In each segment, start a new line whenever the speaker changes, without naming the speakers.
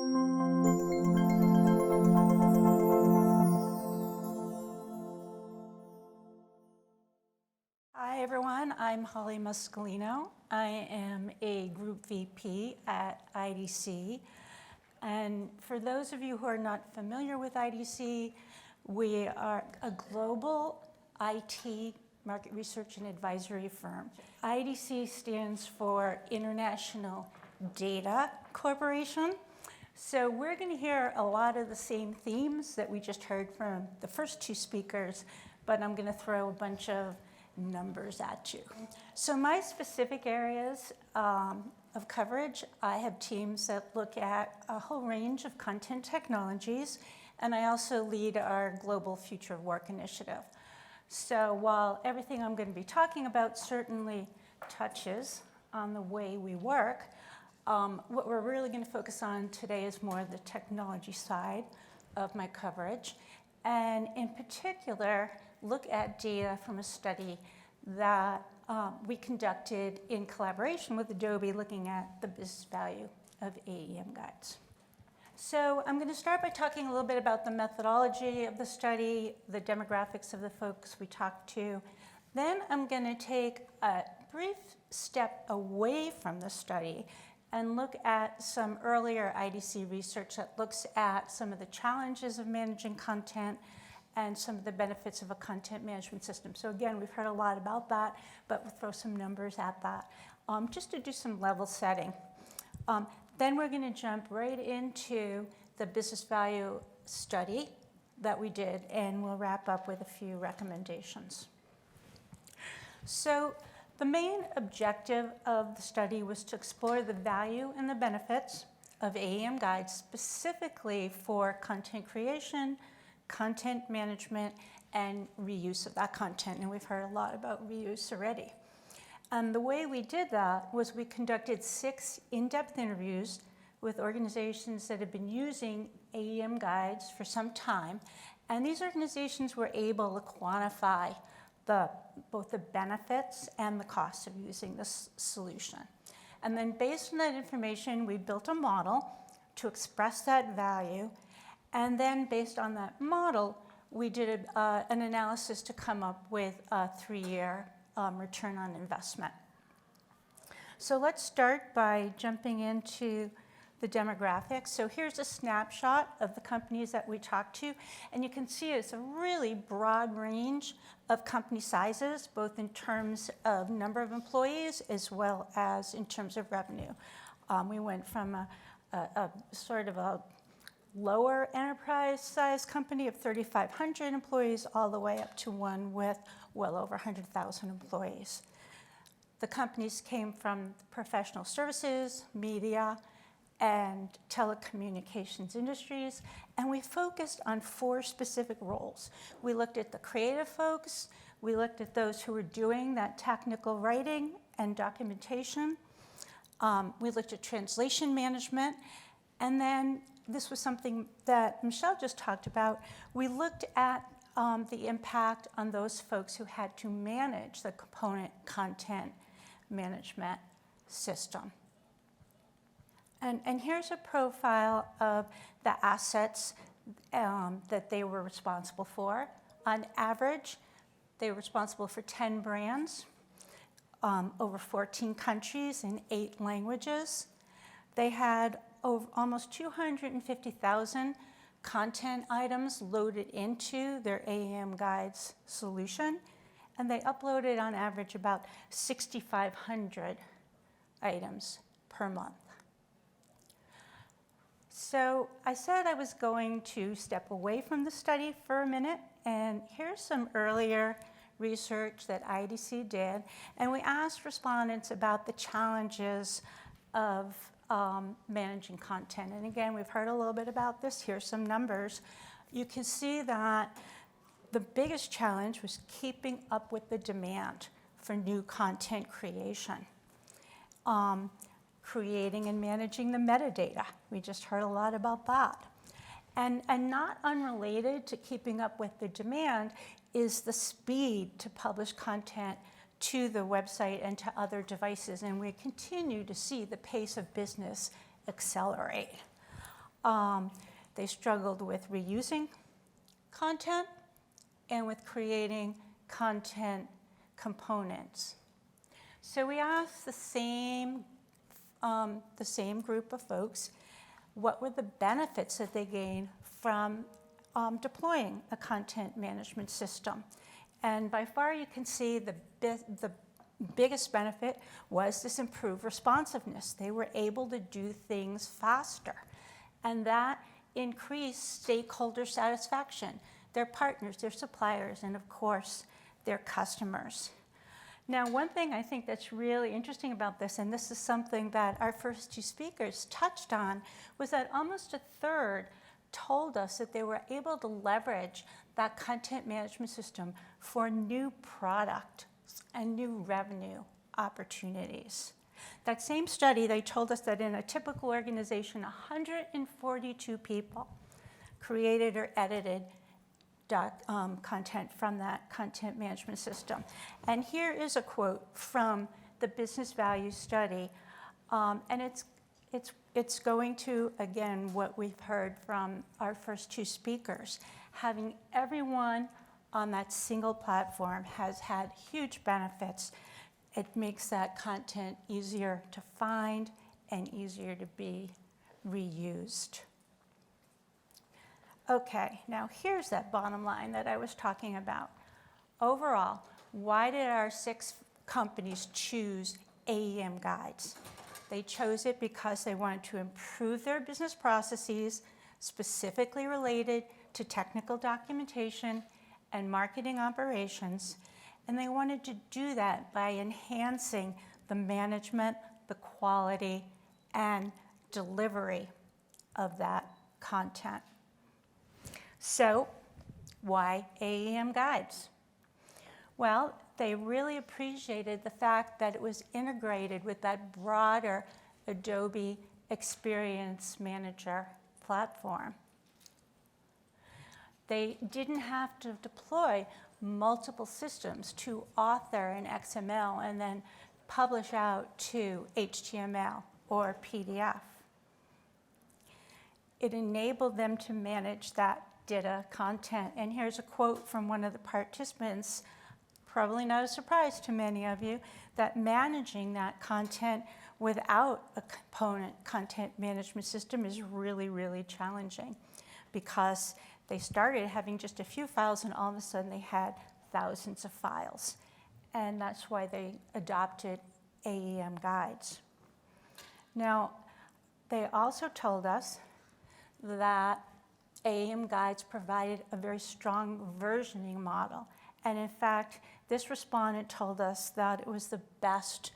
Hi everyone, I'm Holly Muscolino. I am a Group VP at IDC. And for those of you who are not familiar with IDC, we are a global IT market research and advisory firm. IDC stands for International Data Corporation. So we're going to hear a lot of the same themes that we just heard from the first two speakers, but I'm going to throw a bunch of numbers at you. So my specific areas of coverage, I have teams that look at a whole range of content technologies, and I also lead our Global Future of Work initiative. So while everything I'm going to be talking about certainly touches on the way we work, what we're really going to focus on today is more the technology side of my coverage, and in particular, look at data from a study that we conducted in collaboration with Adobe, looking at the business value of AEM Guides. So I'm going to start by talking a little bit about the methodology of the study, the demographics of the folks we talked to. Then I'm going to take a brief step away from the study and look at some earlier IDC research that looks at some of the challenges of managing content and some of the benefits of a content management system. So again, we've heard a lot about that, but we'll throw some numbers at that, just to do some level setting. Then we're going to jump right into the business value study that we did, and we'll wrap up with a few recommendations. So the main objective of the study was to explore the value and the benefits of AEM Guides, specifically for content creation, content management, and reuse of that content. And we've heard a lot about reuse already. And the way we did that was we conducted 6 in-depth interviews with organizations that have been using AEM Guides for some time. And these organizations were able to quantify both the benefits and the costs of using this solution. And then based on that information, we built a model to express that value. And then based on that model, we did an analysis to come up with a 3-year return on investment. So let's start by jumping into the demographics. So here's a snapshot of the companies that we talked to. And you can see it's a really broad range of company sizes, both in terms of number of employees as well as in terms of revenue. We went from a sort of a lower enterprise size company of 3,500 employees all the way up to one with well over 100,000 employees. The companies came from professional services, media, and telecommunications industries, and we focused on 4 specific roles. We looked at the creative folks, we looked at those who were doing that technical writing and documentation, we looked at translation management, and then this was something that Michelle just talked about. We looked at the impact on those folks who had to manage the component content management system. And here's a profile of the assets that they were responsible for. On average, they were responsible for 10 brands, over 14 countries in 8 languages. They had almost 250,000 content items loaded into their AEM Guides solution, and they uploaded on average about 6,500 items per month. So I said I was going to step away from the study for a minute, and here's some earlier research that IDC did, and we asked respondents about the challenges of managing content. And again, we've heard a little bit about this. Here's some numbers. You can see that the biggest challenge was keeping up with the demand for new content creation. Creating and managing the metadata. We just heard a lot about that. And not unrelated to keeping up with the demand is the speed to publish content to the website and to other devices, and we continue to see the pace of business accelerate. They struggled with reusing content and with creating content components. So we asked the same group of folks, what were the benefits that they gained from deploying a content management system? And by far you can see the biggest benefit was this improved responsiveness. They were able to do things faster, and that increased stakeholder satisfaction, their partners, their suppliers, and of course, their customers. Now, one thing I think that's really interesting about this, and this is something that our first two speakers touched on, was that almost a third told us that they were able to leverage that content management system for new product and new revenue opportunities. That same study, they told us that in a typical organization, 142 people created or edited content from that content management system. And here is a quote from the business value study, and it's going to, again, what we've heard from our first two speakers. Having everyone on that single platform has had huge benefits. It makes that content easier to find and easier to be reused. Okay, now here's that bottom line that I was talking about. Overall, why did our 6 companies choose AEM Guides? They chose it because they wanted to improve their business processes, specifically related to technical documentation and marketing operations, and they wanted to do that by enhancing the management, the quality, and delivery of that content. So, why AEM Guides? Well, they really appreciated the fact that it was integrated with that broader Adobe Experience Manager platform. They didn't have to deploy multiple systems to author in XML and then publish out to HTML or PDF. It enabled them to manage that data content. And here's a quote from one of the participants, probably not a surprise to many of you, that managing that content without a component content management system is really, really challenging, because they started having just a few files and all of a sudden they had thousands of files. And that's why they adopted AEM Guides. Now, they also told us that AEM Guides provided a very strong versioning model. And in fact, this respondent told us that it was the best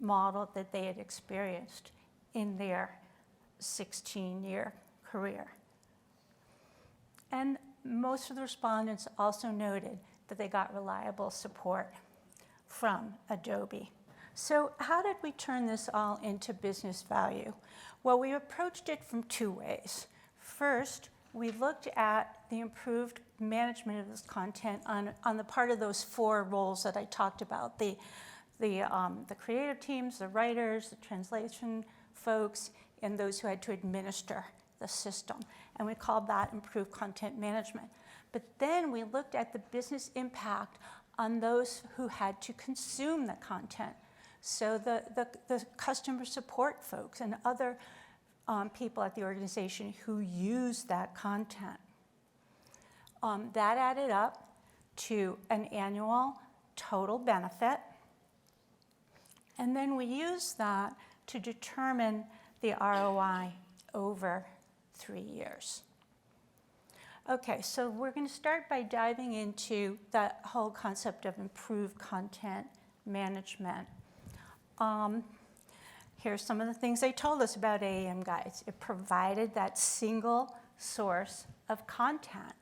model that they had experienced in their 16-year career. And most of the respondents also noted that they got reliable support from Adobe. So how did we turn this all into business value? Well, we approached it from 2 ways. First, we looked at the improved management of this content on the part of those 4 roles that I talked about, the creative teams, the writers, the translation folks, and those who had to administer the system. And we called that improved content management. But then we looked at the business impact on those who had to consume the content. So the customer support folks and other people at the organization who use that content. That added up to an annual total benefit. And then we used that to determine the ROI over 3 years. Okay, so we're going to start by diving into that whole concept of improved content management. Here's some of the things they told us about AEM Guides. It provided that single source of content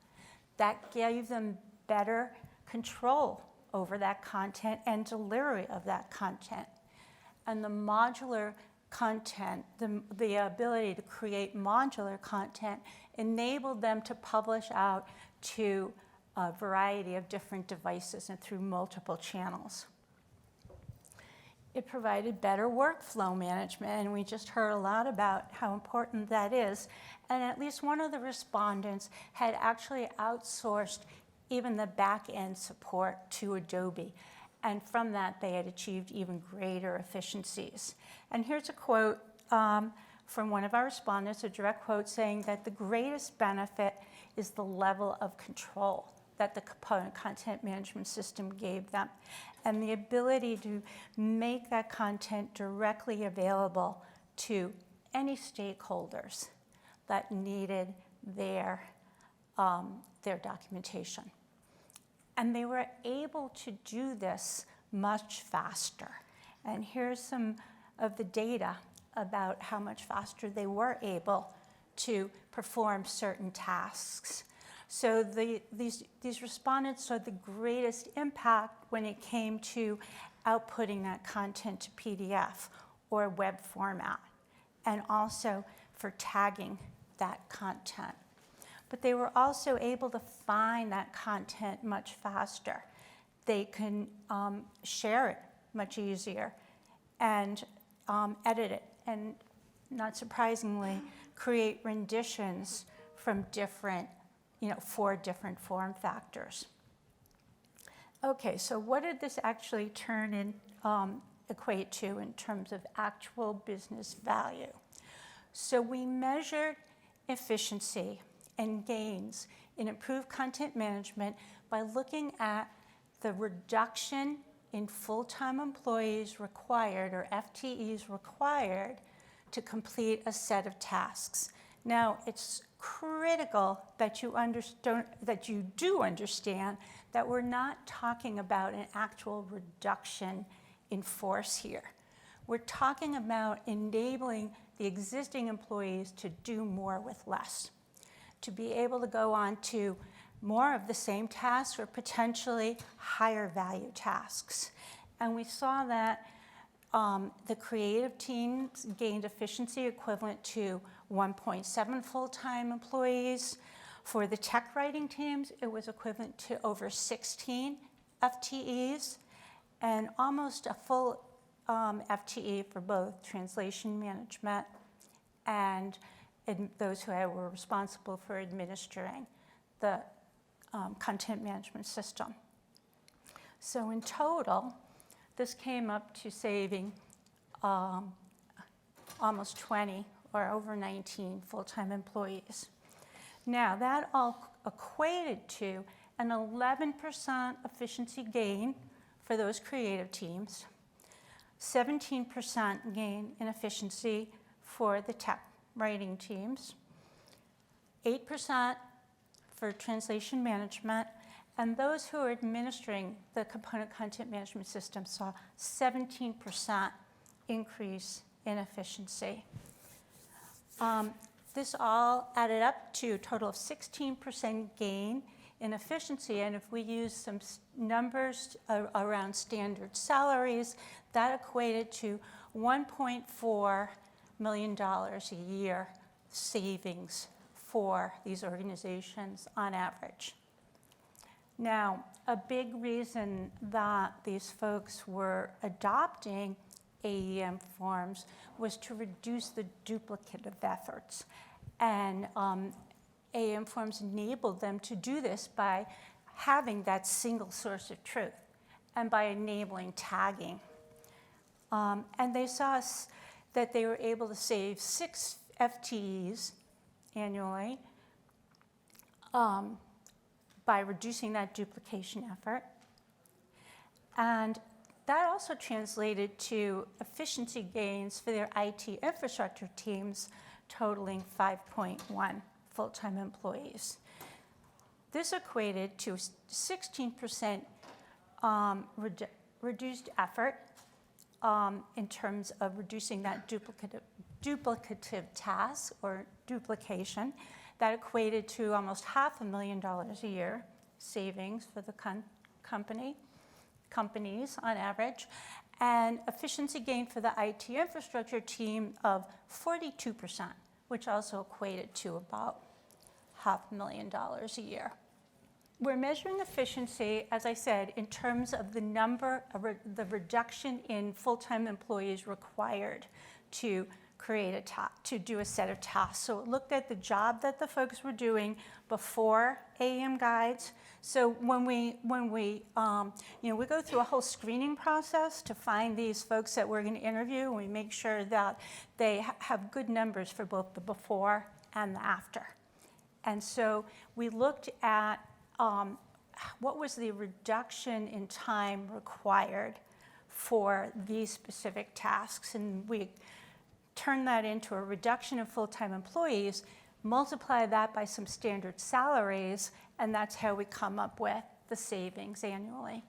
that gave them better control over that content and delivery of that content. And the modular content, the ability to create modular content, enabled them to publish out to a variety of different devices and through multiple channels. It provided better workflow management, and we just heard a lot about how important that is. And at least one of the respondents had actually outsourced even the back-end support to Adobe. And from that, they had achieved even greater efficiencies. And here's a quote from one of our respondents, a direct quote saying that the greatest benefit is the level of control that the component content management system gave them, and the ability to make that content directly available to any stakeholders that needed their documentation. And they were able to do this much faster. And here's some of the data about how much faster they were able to perform certain tasks. So these respondents saw the greatest impact when it came to outputting that content to PDF or web format, and also for tagging that content. But they were also able to find that content much faster. They can share it much easier and edit it, and not surprisingly, create renditions from different, 4 different form factors. Okay, so what did this actually equate to in terms of actual business value? So we measured efficiency and gains in improved content management by looking at the reduction in full-time employees required, or FTEs required, to complete a set of tasks. Now, it's critical that you do understand that we're not talking about an actual reduction in force here. We're talking about enabling the existing employees to do more with less, to be able to go on to more of the same tasks or potentially higher value tasks. And we saw that the creative teams gained efficiency equivalent to 1.7 full-time employees. For the tech writing teams, it was equivalent to over 16 FTEs, and almost a full FTE for both translation management and those who were responsible for administering the content management system. So in total, this came up to saving almost 20 or over 19 full-time employees. Now, that all equated to an 11% efficiency gain for those creative teams, 17% gain in efficiency for the tech writing teams, 8% for translation management, and those who are administering the component content management system saw 17% increase in efficiency. This all added up to a total of 16% gain in efficiency, and if we use some numbers around standard salaries, that equated to $1.4 million a year savings for these organizations on average. Now, a big reason that these folks were adopting AEM forms was to reduce the duplicative efforts. And AEM forms enabled them to do this by having that single source of truth and by enabling tagging. And they saw that they were able to save 6 FTEs annually by reducing that duplication effort. And that also translated to efficiency gains for their IT infrastructure teams, totaling 5.1 full-time employees. This equated to 16% reduced effort in terms of reducing that duplicative task or duplication. That equated to almost $500,000 a year savings for the companies on average, and efficiency gain for the IT infrastructure team of 42%, which also equated to about $500,000 a year. We're measuring efficiency, as I said, in terms of the number of the reduction in full-time employees required to create a task, to do a set of tasks. So it looked at the job that the folks were doing before AEM Guides. So when we we go through a whole screening process to find these folks that we're going to interview, and we make sure that they have good numbers for both the before and the after. And so we looked at what was the reduction in time required for these specific tasks, and we turned that into a reduction in full-time employees, multiply that by some standard salaries, and that's how we come up with the savings annually.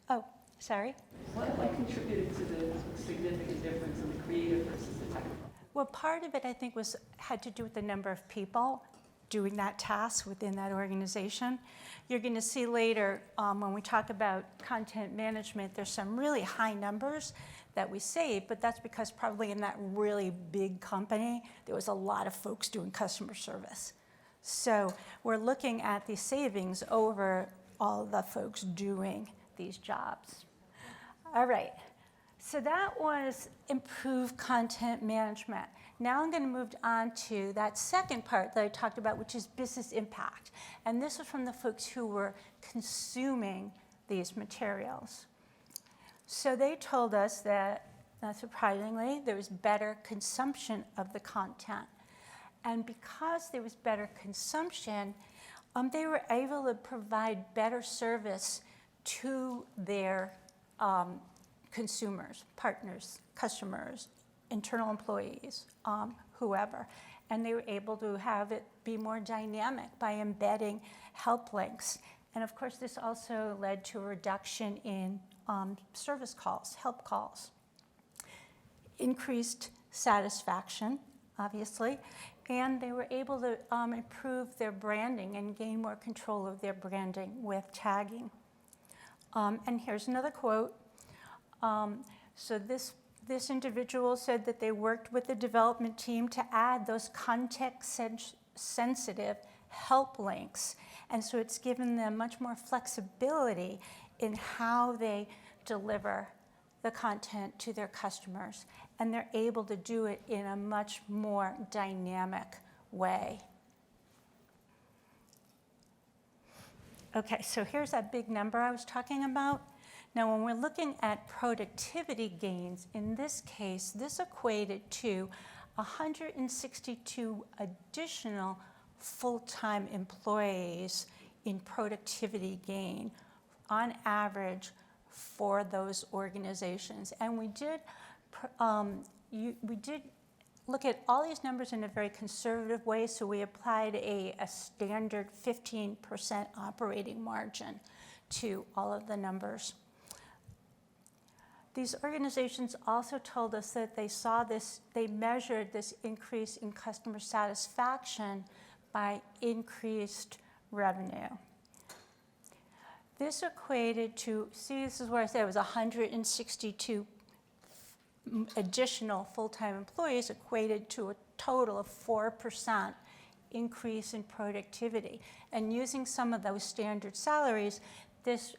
Oh, sorry?
What contributed to the significant difference in the creative versus the technical?
Well, part of it, I think, had to do with the number of people doing that task within that organization. You're going to see later when we talk about content management, there's some really high numbers that we save, but that's because probably in that really big company, there was a lot of folks doing customer service. So we're looking at the savings over all the folks doing these jobs. All right, so that was improved content management. Now I'm going to move on to that second part that I talked about, which is business impact. And this was from the folks who were consuming these materials. So they told us that, not surprisingly, there was better consumption of the content. And because there was better consumption, they were able to provide better service to their consumers, partners, customers, internal employees, whoever. And they were able to have it be more dynamic by embedding help links. And of course, this also led to a reduction in service calls, help calls. Increased satisfaction, obviously, and they were able to improve their branding and gain more control of their branding with tagging. And here's another quote. So this individual said that they worked with the development team to add those context-sensitive help links. And so it's given them much more flexibility in how they deliver the content to their customers. And they're able to do it in a much more dynamic way. Okay, so here's that big number I was talking about. Now, when we're looking at productivity gains, in this case, this equated to 162 additional full-time employees in productivity gain on average for those organizations. And we did look at all these numbers in a very conservative way, so we applied a standard 15% operating margin to all of the numbers. These organizations also told us that they saw this, they measured this increase in customer satisfaction by increased revenue. This equated to, see, this is where I said it was 162 additional full-time employees equated to a total of 4% increase in productivity. And using some of those standard salaries, this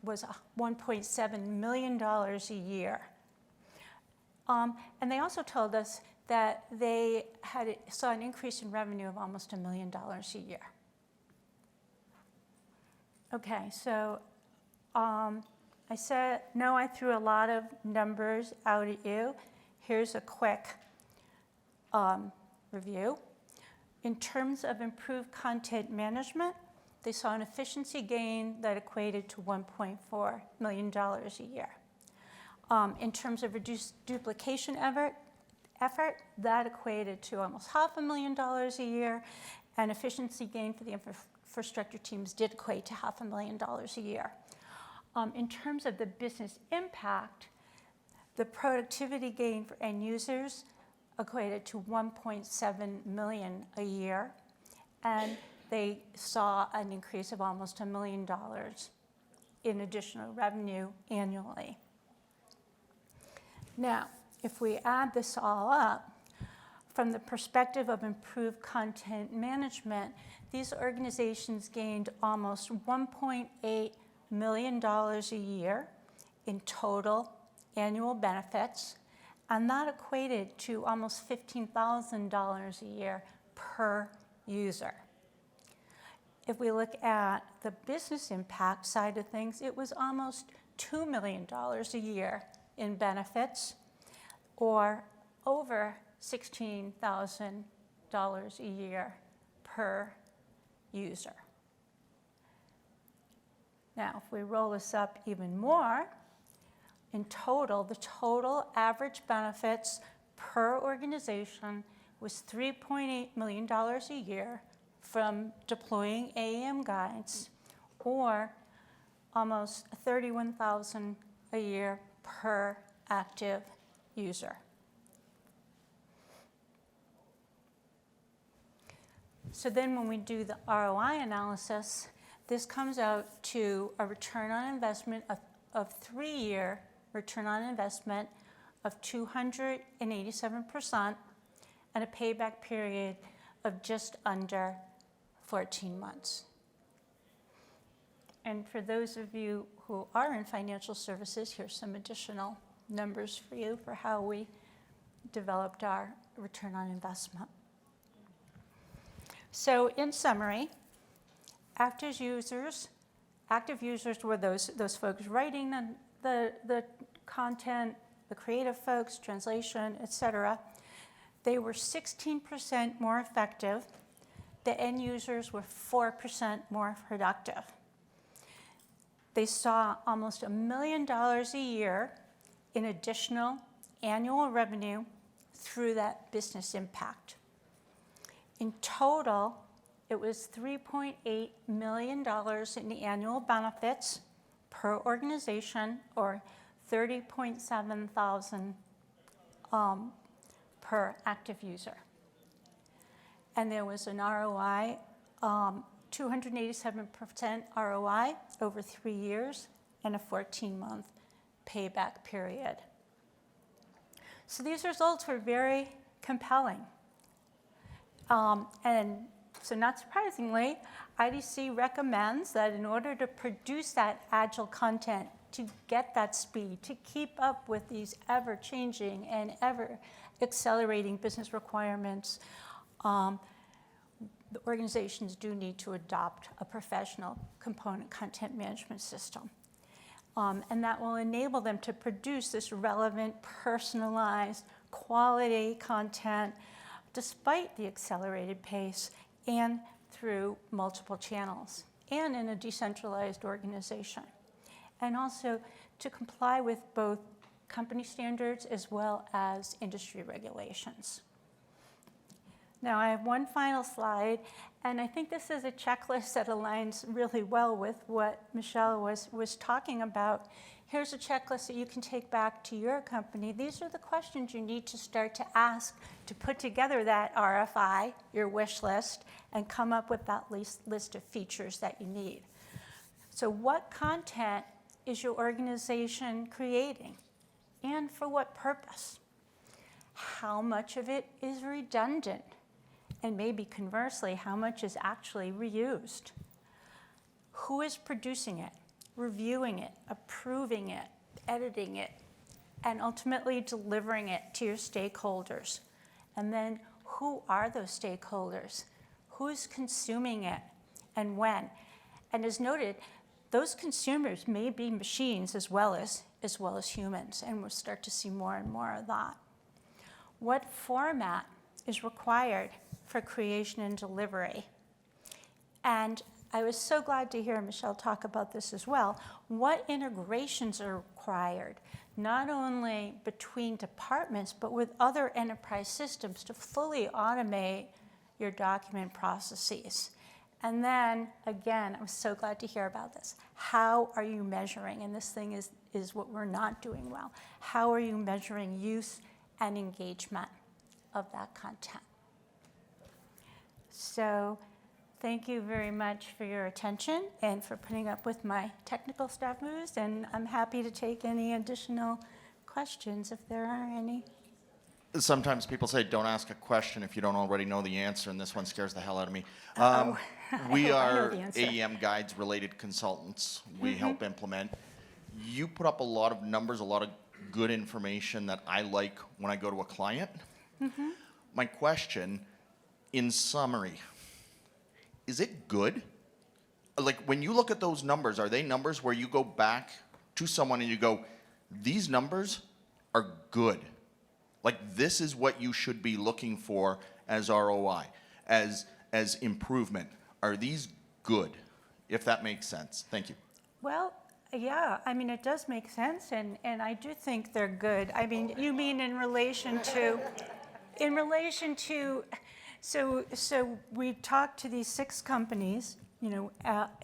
was $1.7 million a year. And they also told us that they saw an increase in revenue of almost $1 million a year. Okay, so I said, no, I threw a lot of numbers out at you. Here's a quick review. In terms of improved content management, they saw an efficiency gain that equated to $1.4 million a year. In terms of reduced duplication effort, that equated to almost $500,000 a year, and efficiency gain for the infrastructure teams did equate to $500,000 a year. In terms of the business impact, the productivity gain for end users equated to $1.7 million a year, and they saw an increase of almost $1 million in additional revenue annually. Now, if we add this all up, from the perspective of improved content management, these organizations gained almost $1.8 million a year in total annual benefits, and that equated to almost $15,000 a year per user. If we look at the business impact side of things, it was almost $2 million a year in benefits, or over $16,000 a year per user. Now, if we roll this up even more, in total, the total average benefits per organization was $3.8 million a year from deploying AEM Guides, or almost $31,000 a year per active user. So then when we do the ROI analysis, this comes out to a return on investment of 3-year return on investment of 287% and a payback period of just under 14 months. And for those of you who are in financial services, here's some additional numbers for you for how we developed our return on investment. So in summary, active users were those folks writing the content, the creative folks, translation, etc. They were 16% more effective. The end users were 4% more productive. They saw almost $1 million a year in additional annual revenue through that business impact. In total, it was $3.8 million in annual benefits per organization, or $30,700 per active user. And there was an ROI, 287% ROI over 3 years and a 14-month payback period. So these results were very compelling. And so not surprisingly, IDC recommends that in order to produce that agile content, to get that speed, to keep up with these ever-changing and ever-accelerating business requirements, the organizations do need to adopt a professional component content management system. And that will enable them to produce this relevant, personalized, quality content despite the accelerated pace and through multiple channels and in a decentralized organization. And also to comply with both company standards as well as industry regulations. Now I have one final slide, and I think this is a checklist that aligns really well with what Michelle was talking about. Here's a checklist that you can take back to your company. These are the questions you need to start to ask to put together that RFI, your wish list, and come up with that list of features that you need. So what content is your organization creating, and for what purpose? How much of it is redundant? And maybe conversely, how much is actually reused? Who is producing it, reviewing it, approving it, editing it, and ultimately delivering it to your stakeholders? And then who are those stakeholders? Who's consuming it and when? And as noted, those consumers may be machines as well as humans, and we'll start to see more and more of that. What format is required for creation and delivery? And I was so glad to hear Michelle talk about this as well. What integrations are required, not only between departments, but with other enterprise systems to fully automate your document processes? And then, again, I'm so glad to hear about this. How are you measuring? And this thing is what we're not doing well. How are you measuring use and engagement of that content? So thank you very much for your attention and for putting up with my technical staff moves, and I'm happy to take any additional questions if there are any.
Sometimes people say, don't ask a question if you don't already know the answer, and this one scares the hell out of me. We
I know
are
the answer.
AEM Guides related consultants. We help implement. You put up a lot of numbers, a lot of good information that I like when I go to a client. My question, in summary, is it good? Like, when you look at those numbers, are they numbers where you go back to someone and you go, these numbers are good? Like, this is what you should be looking for as ROI, as improvement. Are these good? If that makes sense. Thank you.
Well, yeah, I mean, it does make sense, and I do think they're good. I mean, you mean in relation to, so we talked to these 6 companies, you know,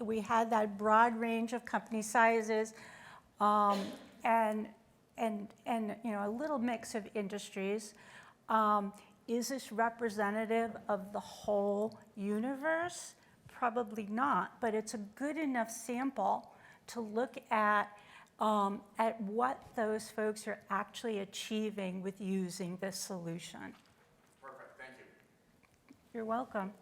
we had that broad range of company sizes, and you know, a little mix of industries. Is this representative of the whole universe? Probably not, but it's a good enough sample to look at what those folks are actually achieving with using this solution.
Perfect, thank you.
You're welcome.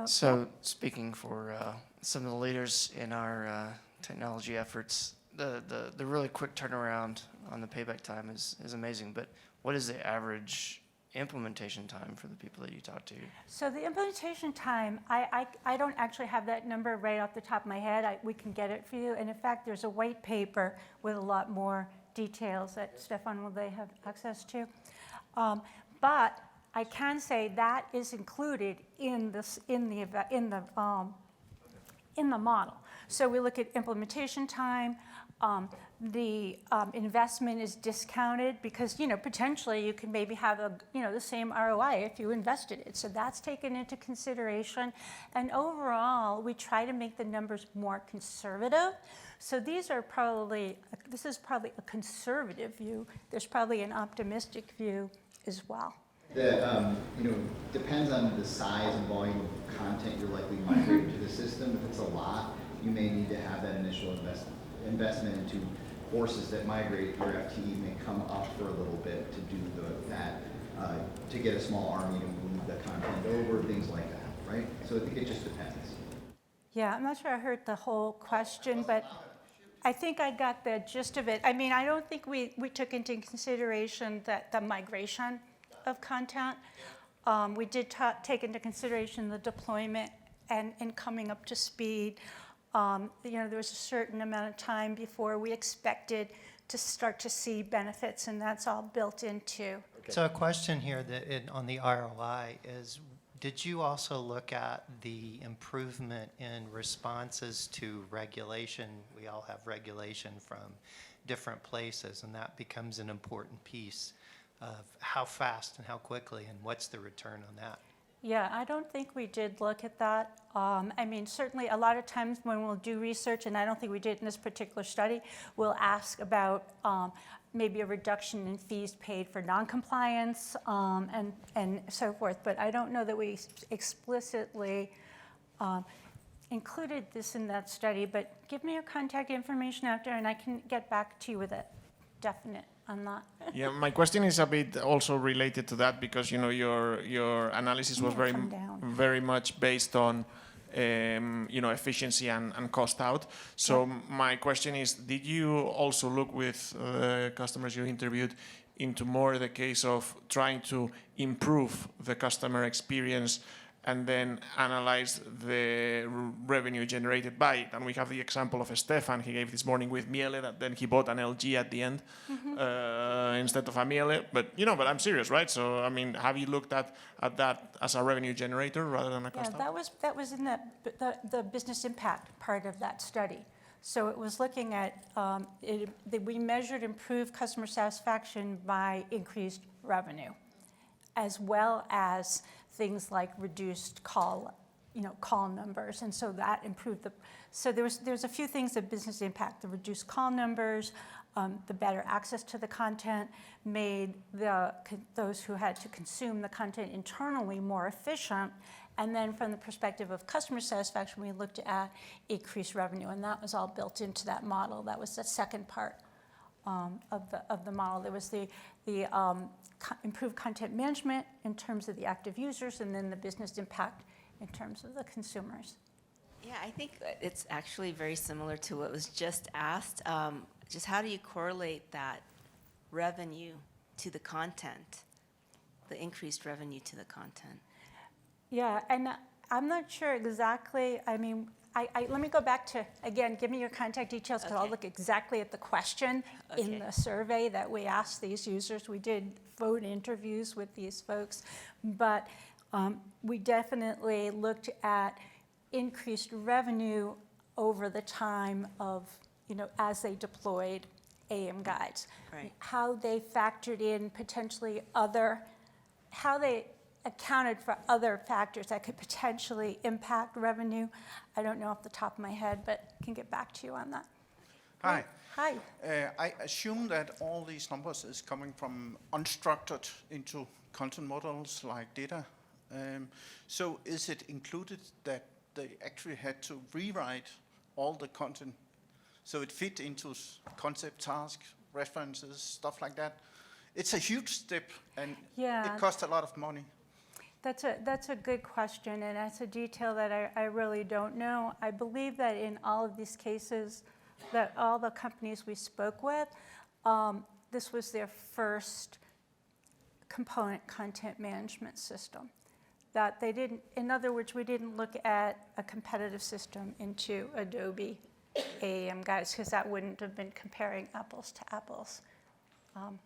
So speaking for some of the leaders in our technology efforts, the really quick turnaround on the payback time is amazing, but what is the average implementation time for the people that you talk to?
So the implementation time, I don't actually have that number right off the top of my head. We can get it for you. And in fact, there's a white paper with a lot more details that Stefan will they have access to. But I can say that is included in the model. So we look at implementation time. The investment is discounted because, you know, potentially you can maybe have the same ROI if you invested it. So that's taken into consideration. And overall, we try to make the numbers more conservative. So this is probably a conservative view. There's probably an optimistic view as well.
Depends on the size and volume of content you're likely migrating to the system. If it's a lot, you may need to have that initial investment into courses that migrate. Your FTE may come up for a little bit to do that, to get a small army to move the content over, things like that, right? So I think it just depends.
Yeah, I'm not sure I heard the whole question, but I think I got the gist of it. I mean, I don't think we took into consideration the migration of content. We did take into consideration the deployment and coming up to speed. There was a certain amount of time before we expected to start to see benefits, and that's all built into.
Okay. So a question here on the ROI is, did you also look at the improvement in responses to regulation? We all have regulation from different places, and that becomes an important piece of how fast and how quickly, and what's the return on that?
Yeah, I don't think we did look at that. I mean, certainly a lot of times when we'll do research, and I don't think we did in this particular study, we'll ask about maybe a reduction in fees paid for noncompliance and so forth. But I don't know that we explicitly included this in that study. But give me your contact information after, and I can get back to you with a definite on that.
Yeah, my question is a bit also related to that because your analysis was very much based on efficiency and cost out. So my question is, did you also look with customers you interviewed into more the case of trying to improve the customer experience and then analyze the revenue generated by it? And we have the example of Stefan he gave this morning with Miele, that then he bought an LG at the end instead of a Miele. But I'm serious, right? So I mean, have you looked at that as a revenue generator rather than a cost?
Yeah, that was in the business impact part of that study. So it was looking at we measured improved customer satisfaction by increased revenue, as well as things like reduced call numbers, and so that improved So there's a few things of business impact. The reduced call numbers, the better access to the content made those who had to consume the content internally more efficient. And then from the perspective of customer satisfaction, we looked at increased revenue, and that was all built into that model. That was the second part of the model. There was the improved content management in terms of the active users, and then the business impact in terms of the consumers.
Yeah, I think it's actually very similar to what was just asked. Just how do you correlate that revenue to the content, the increased revenue to the content?
Yeah, and I'm not sure exactly, I mean, let me go back to, again, give me your contact details, because I'll
Okay.
look exactly at the question in
Okay.
the survey that we asked these users. We did phone interviews with these folks, but we definitely looked at increased revenue over the time of, as they deployed AEM Guides.
Right.
How they factored in potentially how they accounted for other factors that could potentially impact revenue. I don't know off the top of my head, but can get back to you on that.
Hi.
Hi.
I assume that all these numbers is coming from unstructured into content models like data. So is it included that they actually had to rewrite all the content so it fit into concept, tasks, references, stuff like that? It's a huge step, and
Yeah.
it costs a lot of money.
That's a good question, and that's a detail that I really don't know. I believe that in all of these cases, that all the companies we spoke with, this was their first component content management system. That they didn't, in other words, we didn't look at a competitive system into Adobe AEM Guides, because that wouldn't have been comparing apples to apples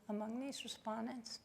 among these respondents.